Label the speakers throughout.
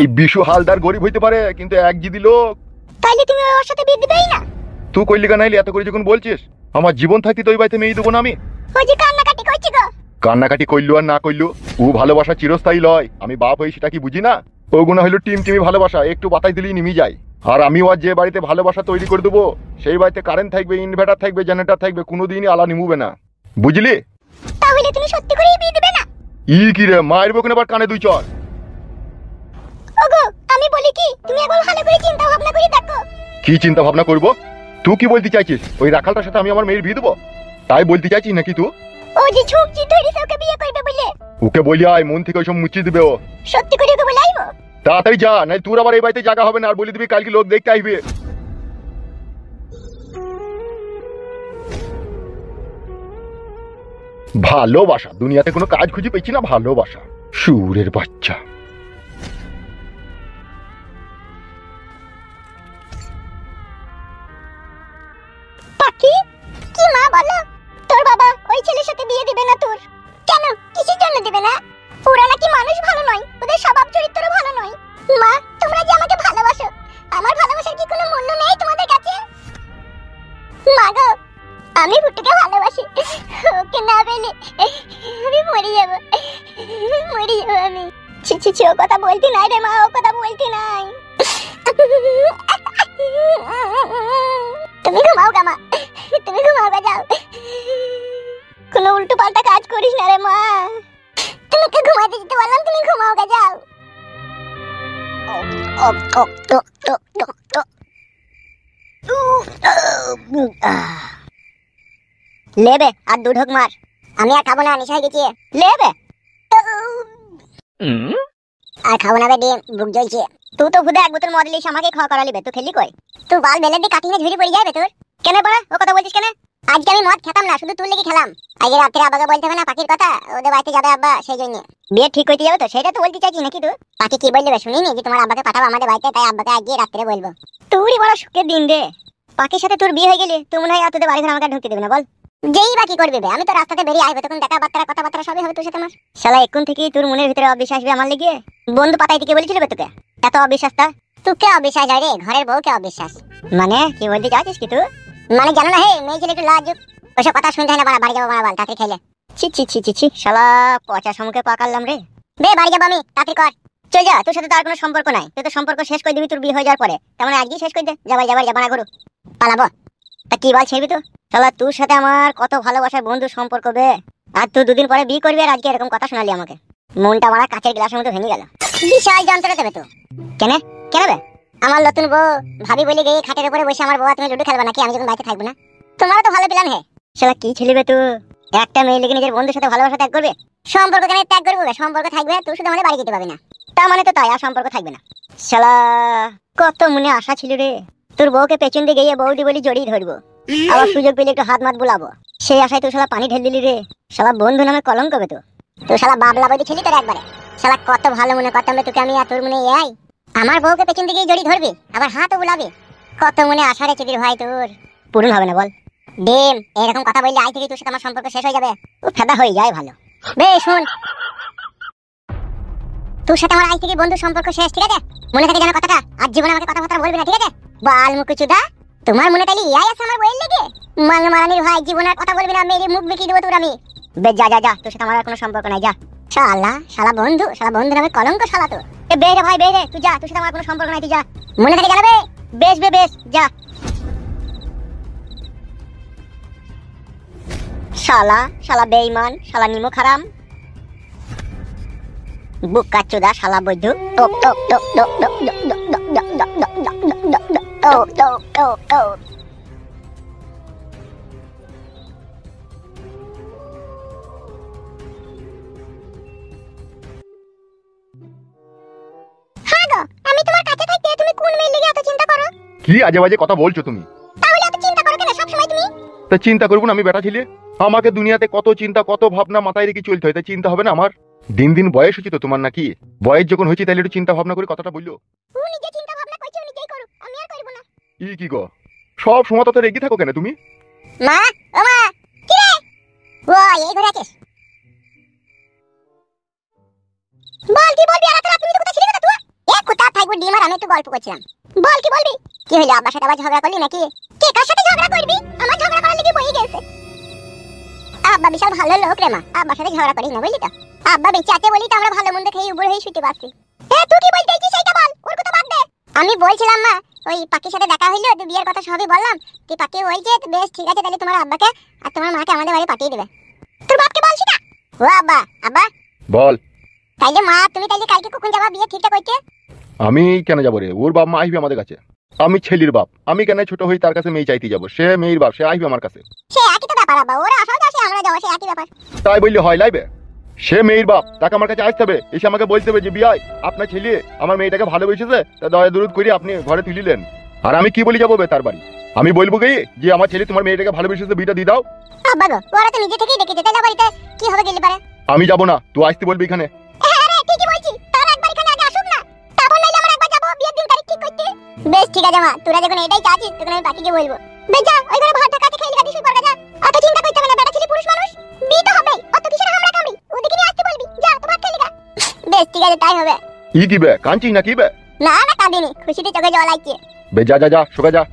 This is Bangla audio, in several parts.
Speaker 1: এই বিশু হালদার গরিব হইতে পারে কিন্তু এক জিদি লোক।
Speaker 2: তাইলে তুমি ওর সাথে বিয়ে দিবেই না?
Speaker 1: তুই কইলি কেন এত করে যখন বলছিস? আমার জীবন থাকতে তো ওই বাড়িতে মেয়ে দেবো না আমি।
Speaker 2: ওই যে কান্নাকাটি করছি গো।
Speaker 1: কান্নাকাটি করলু আর না করলু ও ভালোবাসা চিরস্থায়ী লয়। আমি বাপ হই সেটা কি বুঝি না? ওগুলো হইলো টিমি ভালোবাসা, একটু বাতাই দিলেই নিমি যায়। আর আমি ওর যে বাড়িতে ভালোবাসা তৈরি করে দেবো সেই বাড়িতে কারেন্ট থাকবে, ইনভার্টার থাকবে, জেনারেটর থাকবে, কোনোদিনই আলা নিমুবে না, বুঝলি?
Speaker 2: তাহলে তুমি সত্যি করেই বিয়ে দিবে না?
Speaker 1: ই কি রে, মারবো কেন আবার কানে দুই চর?
Speaker 2: ওগো আমি বলি কি, তুমি একবার ভালো করে চিন্তা ভাবনা করে দেখো।
Speaker 1: কি চিন্তা ভাবনা করবো? তুই কি বলতে চাইছিস? ওই রাখালটার সাথে আমি আমার মেয়ের বিয়ে দেবো তাই বলতে চাইছিস নাকি তুই?
Speaker 2: ও যে ঝুঁকছি ধরিস ওকে বিয়ে করবে বলে।
Speaker 1: ওকে বলি আয়, মন থেকে ওইসব মুচিয়ে দিবে ও।
Speaker 2: সত্যি করে ওকে বলাইবো?
Speaker 1: তাড়াতাড়ি যা, নাই তোর আবার এই বাড়িতে জায়গা হবে না। আর বলে দিবি কালকে লোক দেখতে আসবে। ভালোবাসা দুনিয়াতে কোনো কাজ খুঁজে পেয়েছি না। ভালোবাসা সুরের বাচ্চা।
Speaker 2: পাখি কি মা বলো, তোর বাবা ওই ছেলের সাথে বিয়ে দিবে না তোর? কেন, কিসের জন্য দিবে না? ওরা নাকি মানুষ ভালো নয়, ওদের স্বভাব চরিত্র ভালো নয়। মা তোমরা যে আমাকে ভালোবাসো, আমার ভালোবাসার কি কোনো মূল্য নেই তোমাদের কাছে? মা গো আমি ফুটুকে ভালোবাসি, ওকে না পেলে আমি মরে যাব, মরে যাব আমি। ছি ছি ছি, ও কথা বলতি নাই রে মা, ও কথা বলতি নাই। তুমি ঘুমাও গা মা, তুমি ঘুমাও গা, যাও। কোনো উল্টো পাল্টা কাজ করিস না রে মা, তোমাকে ঘুমাতে যেতে বললাম, তুমি ঘুমাও গা, যাও। লেবে আর দু ঢোক মার, আমি আর খাবো না, নিশা হয়ে গেছি। লেবে আর খাবো না বে, ডিম বুক জ্বলছে। তুই তো খুদে এক বোতল মদ লিস আমাকে খাওয়া করালি বে, তুই খেলি কই? তুই বাল বেলের দিয়ে কাটিয়ে ঝুড়ি পড়ে যাবে তোর। কেন পড়া ও কথা বলছিস কেন? আজকে আমি মদ খেতাম না, শুধু তুই লেগে খেলাম। আজকে রাত্রে আব্বাকে বলতে হবে না পাখির কথা, ওদের বাড়িতে যাবে আব্বা, সেই জন্য বিয়ে ঠিক করতে যাবে তো, সেটা তো বলতে চাইছি নাকি? তুই পাখি কি বলবে শুনিনি যে তোমার আব্বাকে পাঠাবো আমাদের বাড়িতে, তাই আব্বাকে আজকে রাত্রে বলবো। তুই বড় সুখের দিন রে, পাখির সাথে তোর বিয়ে হয়ে গেলে তুই মনে হয় আর তোদের বাড়ি ঘরে আমাকে ঢুকতে দেবে না বল? যেই বাকি করবি বে, আমি তো রাস্তাতে বেরিয়ে আসবো, তখন দেখা বার্তা কথাবার্তা সবই হবে তোর সাথে আমার। শালা এখন থেকেই তোর মনের ভিতরে অবিশ্বাস আসবে আমার লেগে। বন্ধু পাতাই দিকে বলেছিল বে তোকে এত অবিশ্বাসটা? তুই কে অবিশ্বাস হয় রে, ঘরের বউ কে অবিশ্বাস? মানে কি বলতে চাইছিস কি তুই? মানে জানো না হে, মেয়ে ছেলে একটু লাজুক, ওইসব কথা শুনতে হয় না, বাড়ি যাবো বাড়া, তাড়াতাড়ি খেলে। ছি ছি ছি ছি ছি, শালা পচা সমুখে পাকালাম রে। বে বাড়ি যাবো আমি, তাড়াতাড়ি কর, চল যা, তোর সাথে তার কোনো সম্পর্ক নাই, তুই তো সম্পর্ক শেষ করে দিবি তোর বিয়ে হয়ে যাওয়ার পরে, তেমন আজকেই শেষ করে দে, যাবার যাবা না করু, পালাবো। তা কি বল ছেড়বি তো? শালা তোর সাথে আমার কত ভালোবাসার বন্ধু সম্পর্ক বে, আর তুই দুদিন পরে বিয়ে করবি আর আজকে এরকম কথা শোনালি আমাকে, মনটা আমার কাঁচের গ্লাসের মতো ভেঙে গেল। বিশাল যন্ত্রণা দেবে তো। কেন কেন বে? আমার নতুন বউ ভাবি বলে গিয়ে খাটের উপরে বসে আমার বউ তুমি লুডো খেলবা নাকি আমি যখন বাড়িতে থাকবো না? তোমারও তো ভালো প্ল্যান হে। শালা কি ছেলে বে তুই, একটা মেয়ে লেগে নিজের বন্ধুর সাথে ভালোবাসা ত্যাগ করবে? সম্পর্ক কেন ত্যাগ করবো? সম্পর্ক থাকবে, তুই শুধু আমাদের বাড়ি যেতে পারবি না, তার মানে তো তাই আর সম্পর্ক থাকবে না। শালা কত মনে আশা ছিল রে, তোর বউকে পেছন দিয়ে গিয়ে বৌদি বলি জড়িয়ে ধরবো, আবার সুযোগ পেলে একটু হাত মাত বুলাবো, সেই আশায় তুই শালা পানি ঢেল দিলি রে। শালা বন্ধু নামে কলঙ্ক বে তো। তুই শালা বাবলা বইতে ছিলি তোর একবারে। শালা কত ভালো মনে করতাম তোকে আমি, আর তোর মনে এই আমার বউকে পেছন দিকে জড়িয়ে ধরবি আবার হাতও বুলাবি, কত মনে আশা রে চিদির ভাই, তোর পূরণ হবে না বল? ডিম এরকম কথা বললে আজ থেকে তোর সাথে আমার সম্পর্ক শেষ হয়ে যাবে, ও ফেদা হয়ে যায় ভালো। বে শুন, তোর সাথে আমার আজ থেকে বন্ধু সম্পর্ক শেষ, ঠিক আছে? মনে থাকে যেন কথাটা, আর জীবনে আমাকে কথাবার্তা বলবি না, ঠিক আছে? বাল মুকুচুদা, তোমার মনে তাইলে ইয়াই আছে আমার বইয়ের লেগে? মাল মারানির ভাই, জীবনে আর কথা বলবি না, মেরে মুখ বেঁকিয়ে দেবো তোর আমি। বে যা যা যা, তোর সাথে আমার আর কোনো সম্পর্ক নাই, যা। শালা শালা বন্ধু নামে কলঙ্ক শালা তো। এ বে রে ভাই বে রে, তুই যা, তোর সাথে আমার কোনো সম্পর্ক নাই, তুই যা। মনে থাকে জানাবে, বেশ বে বেশ, যা। শালা শালা বেঈমান, শালা নিমক হারাম, বুকা চোদা, শালা বৈধু। টক টক টক টক টক টক টক টক টক টক টক টক টক টক টক। হ্যাঁ গো, আমি তোমার কাছে থাকতে তুমি কোন মেয়ে লেগে এত চিন্তা করো?
Speaker 1: কি আজে বাজে কথা বলছো তুমি?
Speaker 2: তাহলে এত চিন্তা করো কেন সব সময় তুমি?
Speaker 1: তা চিন্তা করবো না আমি বেটা ছেলে? আমাকে দুনিয়াতে কত চিন্তা কত ভাবনা মাথায় রেখে চলতে হয়, তাই চিন্তা হবে না আমার? দিন দিন বয়স হচ্ছে তো তোমার নাকি? বয়স যখন হয়েছে তাহলে একটু চিন্তা ভাবনা করে কথাটা বললো।
Speaker 2: ও নিজে চিন্তা ভাবনা করছে, নিজেই করো, আমি আর করব না।
Speaker 1: কি গো, সব সময় তো রেগে থাকো কেন তুমি?
Speaker 2: মা ও মা, কি রে? ও এই ঘরে আছিস? বল কি বলবি? আর রাতে তুমি তো কোথায় ছিলি? তুই ডিম আর আমি একটু গল্প করছিলাম। বল কি বলবি? কি হলো, আব্বার সাথে আবার ঝগড়া করলি নাকি? কে কার সাথে ঝগড়া করবি? আমার ঝগড়া করার লাগি বই গেছে। আব্বা বিশাল ভালো লোক রে মা, আব্বার সাথে ঝগড়া করিস না বুঝলি তো। আব্বা বেঁচে আছে বলি তো আমরা ভালো মন্দ খেয়ে উপর হয়ে শুতে পারছি। তুই কি বলতে চাইছিস সেটা বল, ওর কথা বাদ দে। আমি বলছিলাম মা, ওই পাখির সাথে দেখা হইলো, তুই বিয়ের কথা সবই বললাম। তুই পাখি বলছে বেশ ঠিক আছে, তাহলে তোমার আব্বাকে আর তোমার মাকে আমাদের বাড়ি পাঠিয়ে দেবে। তোর বাপকে বলছি না? ও আব্বা, আব্বা
Speaker 1: বল।
Speaker 2: তাইলে মা তুমি তাইলে কালকে কখন যাবা বিয়ে ঠিকঠাক হইছে?
Speaker 1: আমি কেন যাবো রে? ওর বাপ মা আসবে আমাদের কাছে। আমি ছেলির বাপ, আমি কেন ছোট হই তার কাছে মেয়ে চাইতে যাবো? সে মেয়ের বাপ, সে আসবে আমার কাছে।
Speaker 2: সে একই তো ব্যাপার আব্বা, ওরা আসাও আসে আমরা যাওয়া সে একই ব্যাপার।
Speaker 1: তাই বললে হয় লাইবে? সে মেয়ের বাপ, তাকে আমার কাছে আসতে হবে, এসে আমাকে বলতে হবে যে বিয়াই আপনার ছেলে আমার মেয়েটাকে ভালোবেসেছে, তা দয়া দরুদ করে আপনি ঘরে তুলিলেন। আর আমি কি বলি যাবো তার বাড়ি? আমি বলবো কি যে আমার ছেলে তোমার মেয়েটাকে ভালোবেসেছে, বিটা দিয়ে দাও।
Speaker 2: আব্বা গো, ওরা তো নিজে থেকেই ডেকেছে, তাহলে বাড়িতে কি হবে গেলে পারে?
Speaker 1: আমি যাবো না, তুই আসতে বলবি এখানে।
Speaker 2: হ্যাঁ রে, ঠিকই বলছি, তার একবার এখানে আগে আসুক না, তারপর নাইলে আমরা একবার যাবো বিয়ের দিন তারিখ ঠিক করতে। বেশ ঠিক আছে মা, তোরা যখন এটাই চাচ্ছিস তখন আমি বাকিকে বলবো। বেশ যা, ওই ঘরে ভাত ঢাকাতে খেয়ে গাদি শুই পড়া যা। অত চিন্তা করতে হবে না, বেটা ছেলে পুরুষ মানুষ, বিয়ে তো হবেই, অত কিসের হামলা কামড়ি, ওদিকে নিয়ে আসতে বলবি, যা তো ভাত খেয়ে গা। বেশ ঠিক আছে, তাই হবে।
Speaker 1: ই কি বে, কাঁদছিস না কি বে?
Speaker 2: না না কাঁদিনি, খুশিতে চোখে জল আসছে।
Speaker 1: বে যা যা যা, শোকা যা।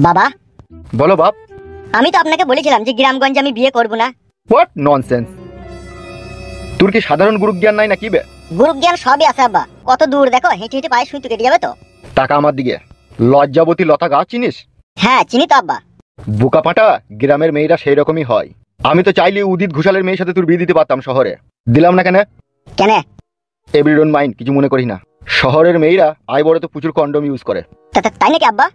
Speaker 3: বাবা,
Speaker 1: বলো বাপ।
Speaker 3: আমি তো আপনাকে বলেছিলাম যে গ্রামগঞ্জে আমি বিয়ে করব না।
Speaker 1: What nonsense! তোর কি সাধারণ গুরু জ্ঞান নাই নাকি বে?
Speaker 3: গুরু জ্ঞান সবই আছে আব্বা, কত দূর দেখো, হেঁটে হেঁটে পায়ে সুতো কেটে যাবে তো।
Speaker 1: টাকা আমার দিকে। লজ্জাবতী লতা গাছ চিনিস?
Speaker 3: হ্যাঁ চিনি তো আব্বা।
Speaker 1: বোকা পাটা গ্রামের মেয়েরা সেই রকমই হয়। আমি তো চাইলে উদিত ঘোষালের মেয়ের সাথে তোর বিয়ে দিতে পারতাম শহরে, দিলাম না কেন?
Speaker 3: কেন?
Speaker 1: এভরি ডোন্ট মাইন্ড, কিছু মনে করি না। শহরের মেয়েরা আই বড় তো প্রচুর কন্ডম यूज করে।
Speaker 3: তাই নাকি আব্বা?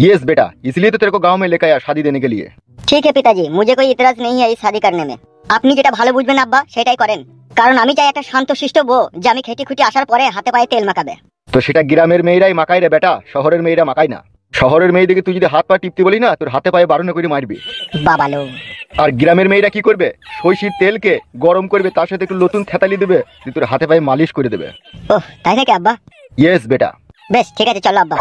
Speaker 1: यस बेटा, इसलिए तो तेरे को गांव में लेकर आया शादी देने के लिए।
Speaker 3: ঠিক আছে পিতাজি, মুঝে कोई इतराज नहीं है इस शादी करने में। আপনি যেটা ভালো বুঝবেন আব্বা সেটাই করেন, কারণ আমি চাই একটা শান্তশিষ্ট বউ যে আমি খেটে খুঁটি আসার পরে হাতে পায়ে তেল মাখাবে।
Speaker 1: তো সেটা গ্রামের মেয়েরাই মাকায় রে বেটা, শহরের মেয়েরা মাকায় না। শহরের মেয়েদেরকে তুই যদি হাত পা টিপতে বলি না, তোর হাতে পায়ে বারণ করে মারবি।
Speaker 3: বাবা লো।
Speaker 1: আর গ্রামের মেয়েরা কি করবে? সইষির তেলকে গরম করবে, তার সাথে একটু নতুন থেতালি দেবে, তুই তোর হাতে পায়ে মালিশ করে দেবে।
Speaker 3: ওহ তাই নাকি আব্বা?
Speaker 1: ইয়েস বেটা।
Speaker 3: বেশ ঠিক আছে, চলো আব্বা।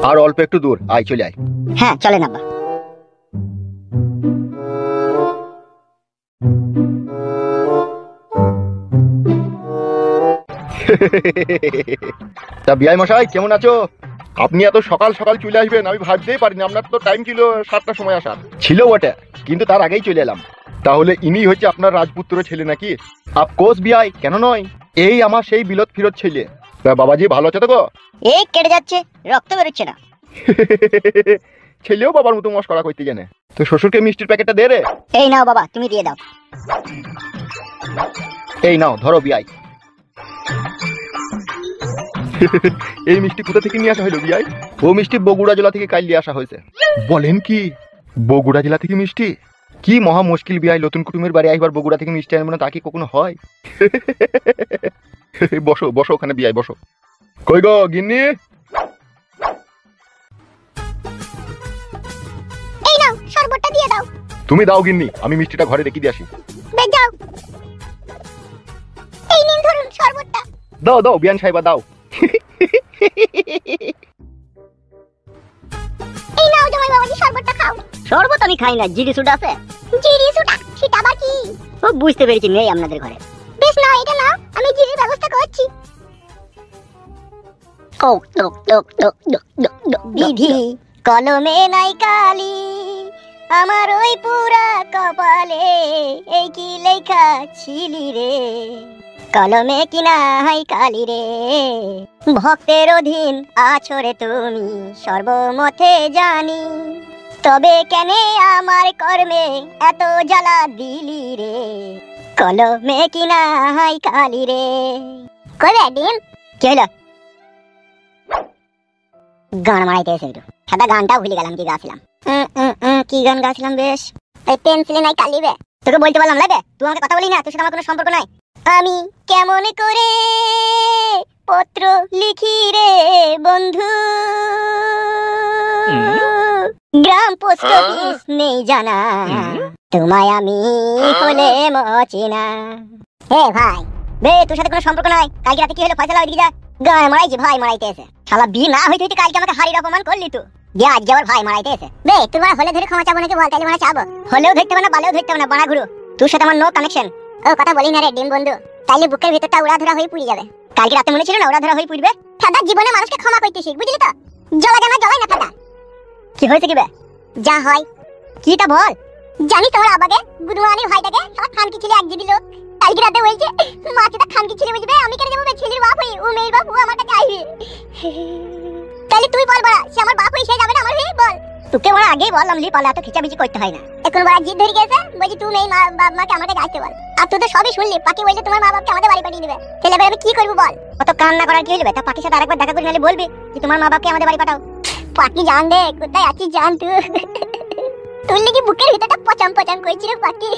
Speaker 1: আর অল্প একটু দূর, আয় চলে আয়।
Speaker 3: হ্যাঁ চলেন আব্বা।
Speaker 1: তা বিআই মশাই কেমন আছো? আপনি এত সকাল সকাল চলে আসবেন আমি ভাবতেই পারিনি। আপনার তো টাইম ছিল 7টার সময় আসার, ছিল ওটা, কিন্তু তার আগেই চলে এলাম। তাহলে ইনি হচ্ছে আপনার রাজপুত্র ছেলে নাকি? আফকোর্স বিআই, কেন নয়, এই আমার সেই বিলত ফিরত ছেলে। তা বাবাজি ভালো আছে তো গো?
Speaker 3: এই কেটে যাচ্ছে, রক্ত বেরোচ্ছে না।
Speaker 1: ছেলেও বাবার মতো মস্করা করতে জানে। তো শ্বশুরকে মিষ্টির প্যাকেটটা দে রে।
Speaker 3: এই নাও বাবা, তুমি দিয়ে দাও।
Speaker 1: এই নাও ধরো বিআই। এই মিষ্টি কোথা থেকে নিয়ে আসা হলো বিআই? ও মিষ্টি বগুড়া জেলা থেকে কাল নিয়ে আসা হয়েছে। বলেন কি? বগুড়া জেলা থেকে মিষ্টি? কি মহা মুশকিল বিআই, নতুন কুটুমের বাড়ি আইবার বগুড়া থেকে মিষ্টি আনবো না, তা কি কখনো হয়? বসো বসো ওখানে বিআই, বসো। কই গো গিন্নি?
Speaker 2: এই নাও শরবতটা দিয়ে দাও।
Speaker 1: তুমি দাও গিন্নি, আমি মিষ্টিটা ঘরে রেখে দিয়ে আসি।
Speaker 2: বেশ যাও। এই নিন ধরুন শরবতটা।
Speaker 1: দাও দাও বিয়ান সাহেবা দাও।
Speaker 2: এই নাও জামাই বাবাজি শরবতটা খাও।
Speaker 3: শরবত আমি খাই না, জিরি সুটা আছে।
Speaker 2: জিরি সুটা? সেটা আবার কি?
Speaker 3: ও বুঝতে পেরেছি, নেই আপনাদের ঘরে।
Speaker 2: বেশ নাও, এটা নাও, আমি জিরির ব্যবস্থা করছি।
Speaker 3: ও টক টক টক টক টক টক।
Speaker 2: বিধি কলমে নাই কালি, আমার ওই পুরা কপালে এই কি লেখা ছিলি রে, কলমে কি নাই কালি রে। ভক্তের অধীন আছো রে তুমি, সর্বমতে জানি। তবে কেন আমার কর্মে এত জ্বালা দিলি রে, কলমে কি নাই কালি রে। কবে ডিম কি হলো? গান মারাইতে এসে একটু সাদা গানটাও ভুলে গেলাম কি গাছিলাম। কি গান গাছিলাম বেশ, এই পেন্সিলে নাই কালিবে। তোকে বলতে বললাম লাগে, তুই আমাকে কথা বলি না, তোর সাথে আমার কোনো সম্পর্ক নাই। আমি কেমন করে পত্র লিখি রে বন্ধু, গ্রাম পোস্ট অফিস নেই জানা, তোমায় আমি হলে মচিনা। হে ভাই বে, তোর সাথে কোনো সম্পর্ক নাই। কালকে রাতে কি হলো ফয়সালা, ওইদিকে যা। গায়ে মারাইছি, ভাই মারাইতে এসে। শালা বিয়ে না হইতে হইতে কালকে আমাকে হারির অপমান করলি তুই। দিয়ে আজকে আবার ভাই মারাইতে এসে। বে তোমার হলে ধরে ক্ষমা চাবো নাকি বল, তাইলে মানে চাবো। হলেও ধরতে হবে না, বালেও ধরতে হবে না, বানা ঘুরু। তোর সাথে আমার নো কানেকশন। ও কথা বলি না রে ডিম বন্ধু, তাইলে বুকের ভিতরটা উড়া ধরা হয়ে পুড়ে যাবে। কালকে রাতে মনে ছিল না উড়া ধরা হয়ে পুড়বে? ঠাডা জীবনে মানুষকে ক্ষমা করতে শিখ, বুঝলি তো? জ্বলা জানা জ্বলাই না ঠাডা। কি হয়েছে কি বে? যা হয় কিটা বল। জানি তোমার আবাগে গুদমানি ভাইটাকে সারা খানকি ছেলে এক জিবি লোক কালকে রাতে বলছে মাছটা খানকি ছেলে বুঝবে, আমি কেন যাবো? ছেলের বাপ হই, ও মেয়ের বাপ, ও আমার কাছে আইবে। তাহলে তুই বল বড়া, সে আমার বাপ হই, সে যাবে না আমার হয়ে বল। তোকে বড়া আগেই বললাম লি পালে এত খিচাবিচি করতে হয় না। এখন বড়া জিদ ধরে গেছে, বলছি তুই এই বাপ মাকে আমার কাছে আসতে বল। আর তুই তো সবই শুনলি, পাকি বলছে তোমার মা বাপকে আমাদের বাড়ি পাঠিয়ে দিবে। তাহলে এবার আমি কি করবো বল? অত কান্না করার কি হইবে? তা পাকির সাথে আরেকবার দেখা করে নিলে বলবি যে তোমার মা বাপকে আমাদের বাড়ি পাঠাও। পাকি জান দে কোথায় আছিস, জান তুই। তুই লিখি বুকের ভিতরটা পচাম পচাম করছি রে পাকি।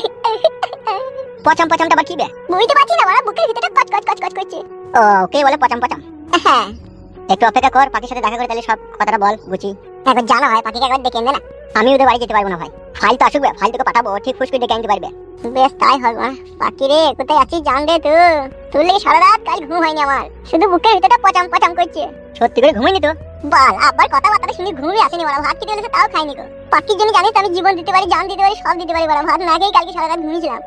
Speaker 2: পচাম পচামটা আবার কি বে? বুঝতে পারছি না বড়া, বুকের ভিতরটা কচ কচ কচ কচ করছে। ও কে বলে পচাম পচাম? হ্যাঁ একটু অপেক্ষা কর, পাকির সাথে দেখা করে তাহলে সব কথাটা বল বুঝি। একবার জানা হয় পাকিকে একবার ডেকে এনে না। আমি ওদের বাড়ি যেতে পারবো না ভাই, ফাইল তো আসুক, ফাইল তোকে পাঠাবো, ঠিক ফুস করে ডেকে আনতে পারবে। বেশ তাই হবে। পাকি রে কোথায় আছিস জান দে তুই। তুই লেগে সারা রাত কাল ঘুম হয়নি আমার, শুধু বুকের ভিতরটা পচাম পচাম করছে। সত্যি করে ঘুমাইনি তো? বল আবার কথাবার্তা শুনি ঘুমই আসেনি বড়া, ভাত খেতে হলেছে তাও খাইনি গো। পাকির জন্য জানিস আমি জীবন দিতে পারি, জান দিতে পারি, সব দিতে পারি বড়া। ভাত না খেয়ে কালকে সারা রাত ঘুমিয়েছিলাম।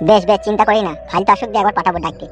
Speaker 2: বেশ বেশ চিন্তা করি না, ফাইল তো আসুক দিয়ে একবার পাঠাবো ডাকতে।